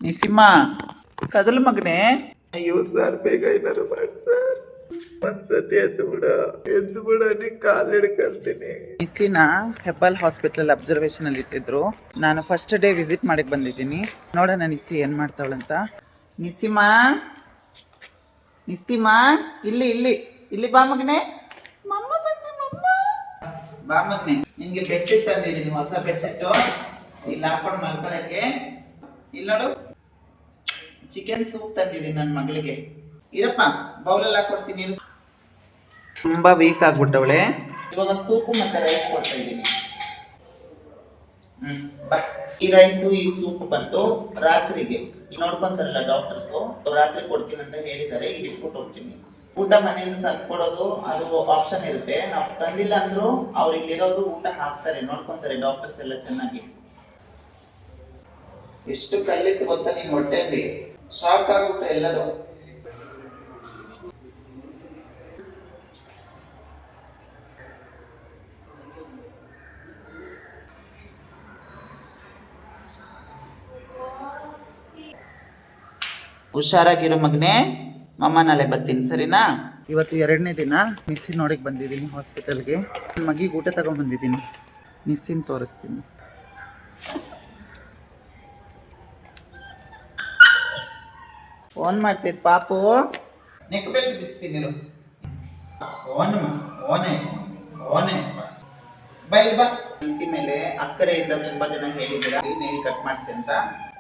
ನಿಸಿಮ್ಮ ಕದಲು ಮಗನೇ. ಅಯ್ಯೋ ಸರ್, ಬೇಗ ಏನಾರು ಮಾಡಿ ಸರ್. ಒಂದ್ಸತಿ ಎದ್ದು ಬಿಡ ನೀ ಕಾಲ್ ಹಿಡ್ಕಂತೀನಿ. ನಿಸ್ಸಿನ ಹೆಬ್ಬಾಲ್ ಹಾಸ್ಪಿಟಲ್ ಅಬ್ಸರ್ವೇಷನ್ ಅಲ್ಲಿ ಇಟ್ಟಿದ್ರು. ನಾನು ಫಸ್ಟ್ ಡೇ ವಿಸಿಟ್ ಮಾಡಕ್ ಬಂದಿದ್ದೀನಿ. ನೋಡೋಣ ನಿಸ್ಸಿ ಏನ್ ಮಾಡ್ತಾವಳಂತ. ನಿಸ್ಸಿಮ್ಮ, ನಿಸ್ಸಿಮ್ಮ, ಇಲ್ಲಿ ಇಲ್ಲಿ ಇಲ್ಲಿ ಬಾ ಮಗನೇ. ಮಮ್ಮ ಬಂದೆ ಮಮ್ಮ. ಬಾ ಮಗನೇ, ನಿನ್ಗೆ ಬೆಡ್ಶೀಟ್ ತಂದಿದ್ದೀನಿ, ಹೊಸ ಬೆಡ್ಶೀಟ್. ಇಲ್ಲಿ ಹಾಕೊಂಡು ಮಲ್ಕೊಳಕ್ಕೆ. ಇಲ್ಲಿ ನೋಡು, ಚಿಕನ್ ಸೂಪ್ ತಂದಿದ್ದೀನಿ ನನ್ನ ಮಗಳಿಗೆ. ಇರಪ್ಪ, ಬೌಲಲ್ಲಿ ಹಾಕೊಡ್ತೀನಿ. ತುಂಬಾ ವೀಕ್ ಆಗ್ಬಿಟ್ಟವಳೆ. ಇವಾಗ ಸೂಪು ಮತ್ತೆ ರೈಸ್ ಕೊಡ್ತಾ ಇದ್ದೀನಿ. ಈ ರೈಸು ಈ ಸೂಪ್ ಬಂತು ರಾತ್ರಿಗೆ. ನೋಡ್ಕೊಂತಾರಲ್ಲ ಡಾಕ್ಟರ್ಸು, ರಾತ್ರಿ ಕೊಡ್ತೀನಿ ಅಂತ ಹೇಳಿದ್ದಾರೆ. ಇಲ್ಲಿ ಇಟ್ಬಿಟ್ಟು ಹೋಗ್ತೀನಿ. ಊಟ ಮನೆಯಿಂದ ತಂದ್ಕೊಡೋದು ಅದು ಆಪ್ಷನ್ ಇರುತ್ತೆ. ನಾವು ತಂದಿಲ್ಲ ಅಂದ್ರು ಅವ್ರು ಇಲ್ಲಿರೋದು ಊಟ ಹಾಕ್ತಾರೆ, ನೋಡ್ಕೊಂತಾರೆ ಡಾಕ್ಟರ್ಸ್ ಎಲ್ಲ ಚೆನ್ನಾಗಿ. ಎಷ್ಟು ಕಲ್ಲಿತ್ತು ಗೊತ್ತಾ ನೀನ್ ಹೊಟ್ಟೆಯಲ್ಲಿ. ಶಾಕ್ ಆಗ್ಬಿಟ್ರೆ ಎಲ್ಲರೂ. ಹುಷಾರಾಗಿರೋ ಮಗನೇ, ಮಮ್ಮ ನಾಳೆ ಬರ್ತೀನಿ, ಸರಿನಾ? ಇವತ್ತು 2ನೇ ದಿನ ನಿಸ್ಸಿ ನೋಡಕ್ಕೆ ಬಂದಿದ್ದೀನಿ ಹಾಸ್ಪಿಟಲ್ಗೆ. ನನ್ನ ಮಗಿಗೆ ಊಟ ತಗೊಂಡು ಬಂದಿದ್ದೀನಿ. ನಿಸ್ಸಿನ ತೋರಿಸ್ತೀನಿ. ಫೋನ್ ಮಾಡ್ತಿದ್ ಪಾಪು. Neck belt ಬಿಡಿಸ್ತೀನಿ. ಓನೆ ಬಾ. ನಿಸ್ಸಿ ಮೇಲೆ ಅಕ್ಕರೆಯಿಂದ ತುಂಬಾ ಜನ ಹೇಳಿದ್ದೀರಾ ನೇಲ್ ಕಟ್ ಮಾಡಿಸಿ ಅಂತ.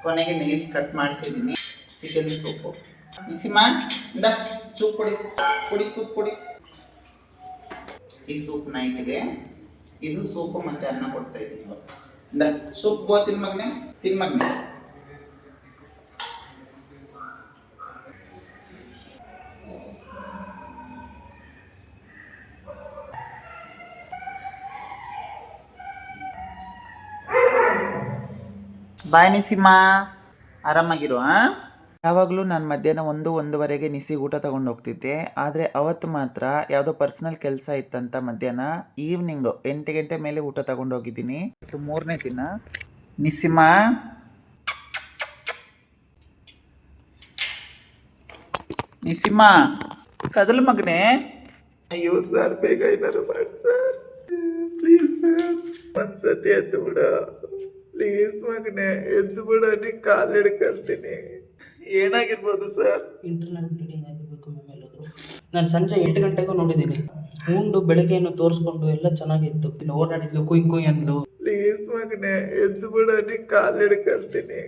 ಕೊನೆಗೆ ನೇಲ್ಸ್ ಕಟ್ ಮಾಡಿಸಿದ್ದೀನಿ. Chicken soup. ನಿಸಿಮ್ಮ, ಇಂದ ಸೂಪ್ ಕುಡಿ ಸೂಪ್ ಕುಡಿ. ಈ ಸೂಪ್ ನೈಟ್ಗೆ. ಇದು ಸೂಪು ಮತ್ತೆ ಅನ್ನ ಕೊಡ್ತಾ ಇದ್ದೀನಿ. ಇಂದ ಸೂಪ್ ಬೋ, ತಿನ್ಮಗ್ನೆ. ಬಾಯ್ ನಿಸಿಮ್ಮ, ಆರಾಮಾಗಿರು. ಯಾವಾಗಲೂ ನಾನು ಮಧ್ಯಾಹ್ನ 1-1:30ಗೆ ನಿಸಿಗೆ ಊಟ ತಗೊಂಡು ಹೋಗ್ತಿದ್ದೆ. ಆದರೆ ಅವತ್ತು ಮಾತ್ರ ಯಾವುದೋ ಪರ್ಸ್ನಲ್ ಕೆಲಸ ಇತ್ತಂತ ಮಧ್ಯಾಹ್ನ ಈವ್ನಿಂಗು 8 ಗಂಟೆ ಮೇಲೆ ಊಟ ತಗೊಂಡು ಹೋಗಿದ್ದೀನಿ. ಇದು 3ನೇ ದಿನ. ನಿಸಿಮ್ಮ, ನಿಸಿಮ್ಮ ಕದಲು ಮಗನೇ. ಅಯ್ಯೋ ಸರ್, ಬೇಗ ಏನಾರು ಮಾಡಿ ಸರ್, ಪ್ಲೀಸ್ ಸರ್. ಒಂದ್ಸತಿ ಎದ್ದು ಬಿಡ ಪ್ಲೀಸ್ ಮಗನೇ, ಎದ್ದು ಬಿಡ ನೀ ಕಾಲ್ ಹಿಡ್ಕಂತೀನಿ. ಏನಾಗಿರ್ಬೋದು ಸರ್? ಇಂಟರ್ನಲ್ ಬ್ಲೀಡಿಂಗ್ ಆಗಿರ್ಬೇಕು ಮ್ಯಾಮ್. ಎಲ್ಲಾದರೂ ನಾನು ಸಂಜೆ 8 ಗಂಟೆಗೂ ನೋಡಿದ್ದೀನಿ. ಉಂಡು ಬೆಳಗ್ಗೆಯನ್ನು ತೋರಿಸ್ಕೊಂಡು ಎಲ್ಲ ಚೆನ್ನಾಗಿತ್ತು. ಇಲ್ಲಿ ಓಡಾಡಿದ್ಲು, ಕುಯ್ ಅಂದ್ಲು. ಪ್ಲೀಸ್ ಮಗನೇ, ಎದ್ದು ಬಿಡ ನೀ ಕಾಲ್ ಹಿಡ್ಕಂತೀನಿ.